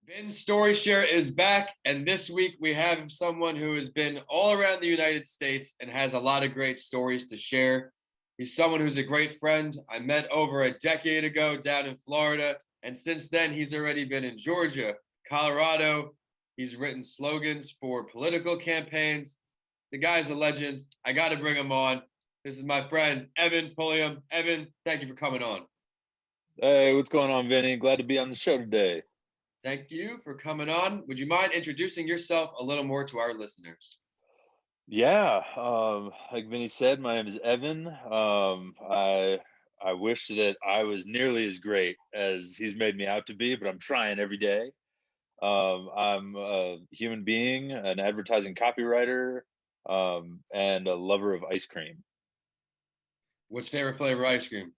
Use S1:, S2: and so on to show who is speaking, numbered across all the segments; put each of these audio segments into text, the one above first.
S1: Vin's Story Share is back, and this week we have someone who has been all around the United States and has a lot of great stories to share. He's someone who's a great friend. I met over a decade ago down in Florida, and since then he's already been in Georgia, Colorado. He's written slogans for political campaigns. The guy's a legend. I got to bring him on. This is my friend, Evan Pulliam. Evan, thank you for coming on.
S2: Hey, what's going on, Vinny? Glad to be on the show today.
S1: Thank you for coming on. Would you mind introducing yourself a little more to our listeners?
S2: Yeah, like Vinny said, my name is Evan. I wish that I was nearly as great as he's made me out to be, but I'm trying every day. I'm a human being, an advertising copywriter, and a lover of ice cream.
S1: What's favorite flavor ice cream?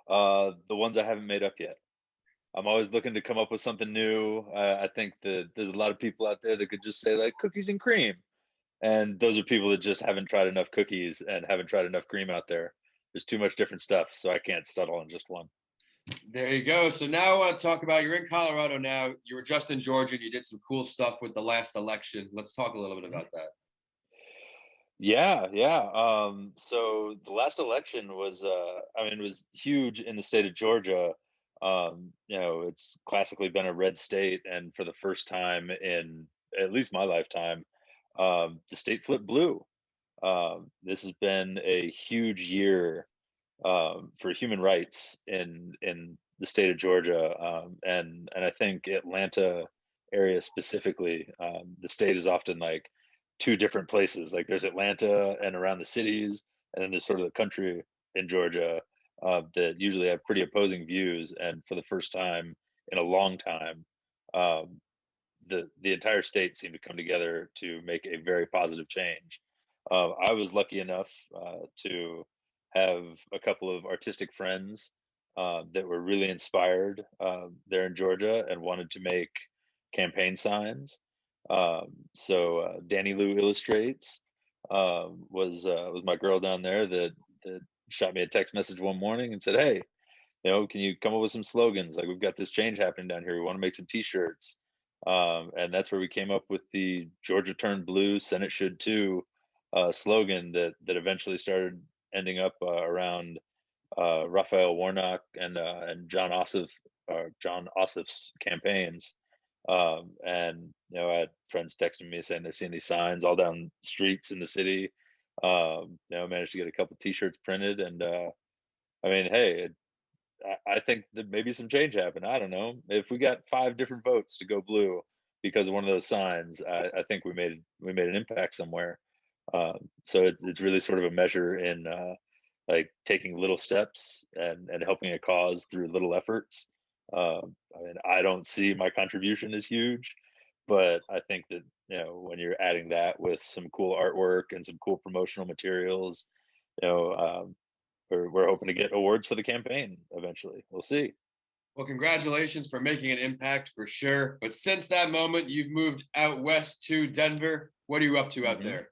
S2: The ones I haven't made up yet. I'm always looking to come up with something new. I think that there's a lot of people out there that could just say like cookies and cream. And those are people that just haven't tried enough cookies and haven't tried enough cream out there. There's too much different stuff, so I can't settle on just one.
S1: There you go. So now I want to talk about you're in Colorado now. You were just in Georgia and you did some cool stuff with the last election. Let's talk a little bit about that.
S2: Yeah, yeah. So the last election was, it was huge in the state of Georgia. It's classically been a red state, and for the first time in at least my lifetime, the state flipped blue. This has been a huge year for human rights in the state of Georgia, and I think Atlanta area specifically. The state is often like two different places. Like there's Atlanta and around the cities, and then there's sort of the country in Georgia that usually have pretty opposing views. And for the first time in a long time, um, the entire state seemed to come together to make a very positive change. I was lucky enough to have a couple of artistic friends that were really inspired there in Georgia and wanted to make campaign signs. So Danny Lou Illustrates was my girl down there that shot me a text message one morning and said, "Hey, can you come up with some slogans? Like we've got this change happening down here. We want to make some T-shirts." And that's where we came up with the Georgia turned blue, Senate should too slogan that eventually started ending up around Raphael Warnock and John Ossoff's campaigns. And I had friends texting me saying they're seeing these signs all down streets in the city. Managed to get a couple T-shirts printed, and hey, I think that maybe some change happened. I don't know. If we got five different votes to go blue because of one of those signs, I think we made an impact somewhere. So it's really sort of a measure in like taking little steps and helping a cause through little efforts. I don't see my contribution as huge, but I think that when you're adding that with some cool artwork and some cool promotional materials, you know, um, we're hoping to get awards for the campaign eventually. We'll see.
S1: Well, congratulations for making an impact for sure. But since that moment, you've moved out west to Denver. What are you up to out
S2: hmm
S1: there?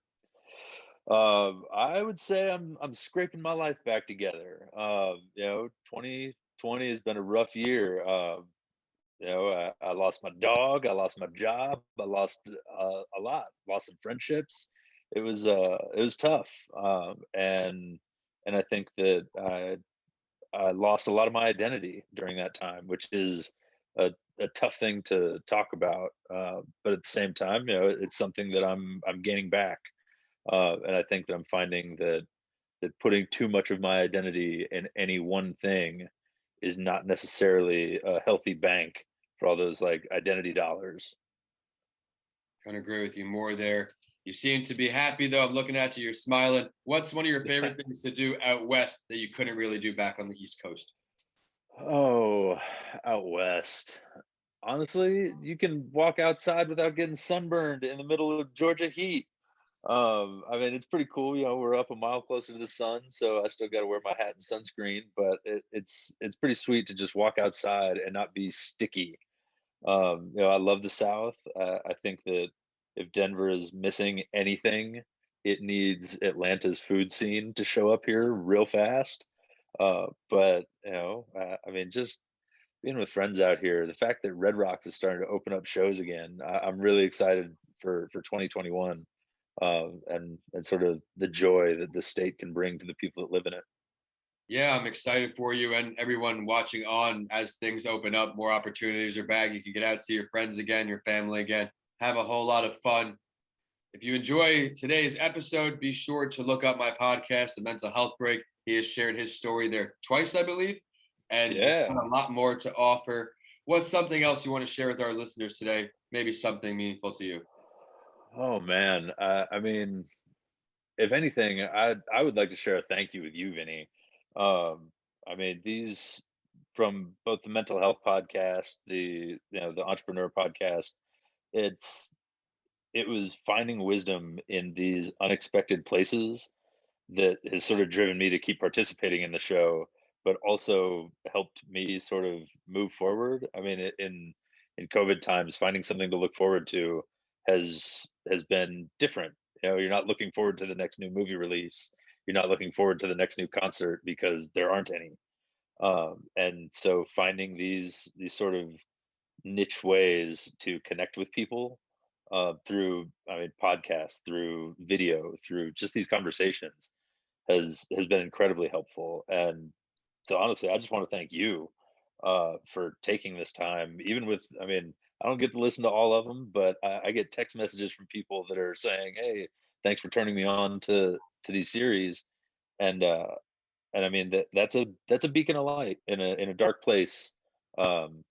S2: I would say I'm scraping my life back together. 2020 has been a rough year. I lost my dog, I lost my job, I lost a lot, lost some friendships. It was tough, and I think that I lost a lot of my identity during that time, which is a tough thing to talk about. But at the same time, it's something that I'm gaining back, and I think that I'm finding that putting too much of my identity in any one thing is not necessarily a healthy bank for all those like identity dollars.
S1: Kind of agree with you more there. You seem to be happy though. I'm looking at you. You're smiling. What's one of your favorite things to do out west that you couldn't really do back on the East Coast?
S2: Oh, out west. Honestly, you can walk outside without getting sunburned in the middle of Georgia heat. It's pretty cool. We're up a mile closer to the sun, so I still got to wear my hat and sunscreen. But it's pretty sweet to just walk outside and not be sticky. I love the South. I think that if Denver is missing anything, it needs Atlanta's food scene to show up here real fast. But just being with friends out here, the fact that Red Rocks is starting to open up shows again, I'm really excited for 2021, and sort of the joy that the state can bring to the people that live in it.
S1: Yeah, I'm excited for you and everyone watching on as things open up, more opportunities are back. You can get out, see your friends again, your family again, have a whole lot of fun. If you enjoy today's episode, be sure to look up my podcast, The Mental Health Break. He has shared his story there twice, I believe, and he's
S2: Yeah.
S1: got a lot more to offer. What's something else you want to share with our listeners today? Maybe something meaningful to you.
S2: Oh man. I mean, if anything, I would like to share a thank you with you, Vinny. I mean, these from both the mental health podcast, the entrepreneur podcast. It's it was finding wisdom in these unexpected places that has sort of driven me to keep participating in the show, but also helped me sort of move forward. I mean, in COVID times, finding something to look forward to has been different. You know, you're not looking forward to the next new movie release. You're not looking forward to the next new concert because there aren't any. And so finding these sort of niche ways to connect with people through, I mean, podcasts, through video, through just these conversations has been incredibly helpful. And so honestly, I just want to thank you for taking this time. Even with, I mean, I don't get to listen to all of them, but I get text messages from people that are saying, "Hey, thanks for turning me on to these series." And and I mean that's a beacon of light in a dark place. And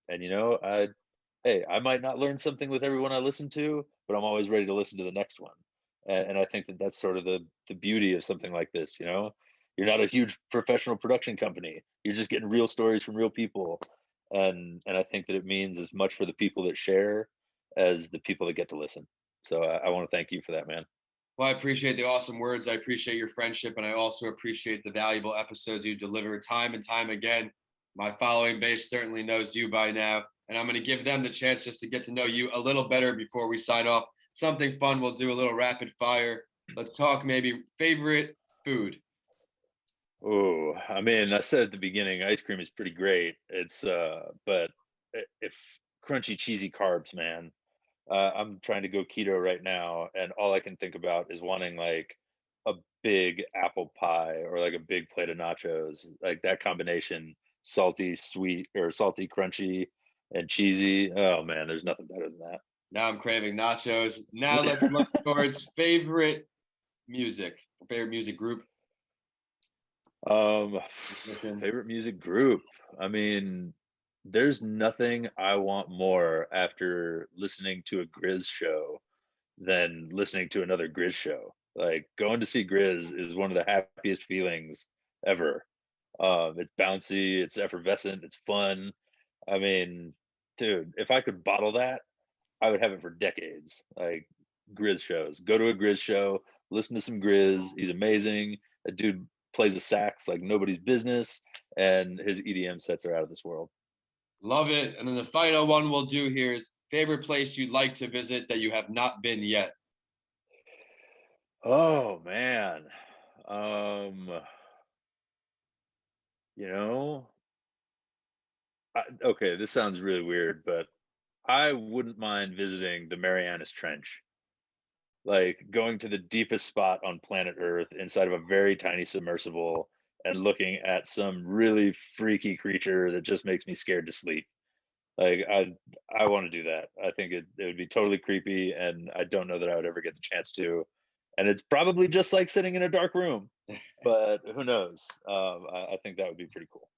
S2: hey, I might not learn something with everyone I listen to, but I'm always ready to listen to the next one. And I think that that's sort of the beauty of something like this. You're not a huge professional production company. You're just getting real stories from real people, and I think that it means as much for the people that share as the people that get to listen. So I want to thank you for that, man.
S1: Well, I appreciate the awesome words. I appreciate your friendship, and I also appreciate the valuable episodes you deliver time and time again. My following base certainly knows you by now, and I'm going to give them the chance just to get to know you a little better before we sign off. Something fun. We'll do a little rapid fire. Let's talk maybe favorite food.
S2: Oh, I mean, I said at the beginning, ice cream is pretty great. But if crunchy, cheesy carbs, man, I'm trying to go keto right now, and all I can think about is wanting like a big apple pie or like a big plate of nachos. Like that combination, salty, sweet, or salty, crunchy, and cheesy. Oh man, there's nothing better than that.
S1: Now I'm craving nachos. Now let's look towards favorite music, favorite music group.
S2: Um,
S1: Listen,
S2: favorite music group. I mean, there's nothing I want more after listening to a Grizz show than listening to another Grizz show. Like going to see Grizz is one of the happiest feelings ever. It's bouncy, it's effervescent, it's fun. I mean, dude, if I could bottle that, I would have it for decades. Like Grizz shows. Go to a Grizz show, listen to some Grizz. He's amazing. That dude plays a sax like nobody's business, and his EDM sets are out of this world.
S1: love it. And then the final one we'll do here is favorite place you'd like to visit that you have not been yet.
S2: Oh man. Um, you know, okay, this sounds really weird, but I wouldn't mind visiting the Marianas Trench. Like going to the deepest spot on planet Earth inside of a very tiny submersible and looking at some really freaky creature that just makes me scared to sleep. Like I want to do that. I think it would be totally creepy, and I don't know that I would ever get the chance to. And it's probably just like sitting in a dark room, but who knows? I think that would be pretty cool.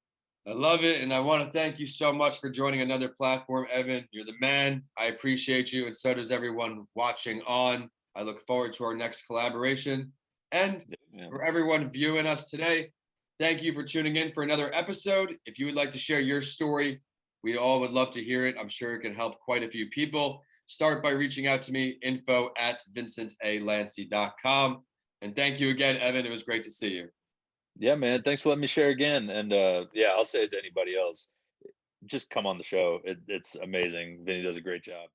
S1: I love it. And I want to thank you so much for joining another platform, Evan. You're the man. I appreciate you. And so does everyone watching on. I look forward to our next collaboration. And
S2: Yeah.
S1: for everyone viewing us today, thank you for tuning in for another episode. If you would like to share your story, we all would love to hear it. I'm sure it can help quite a few people. Start by reaching out to me, info@vincentalancy.com. And thank you again, Evan. It was great to see you.
S2: Yeah, man. Thanks for letting me share again. And yeah, I'll say it to anybody else. Just come on the show. It's amazing. Vinny does a great job.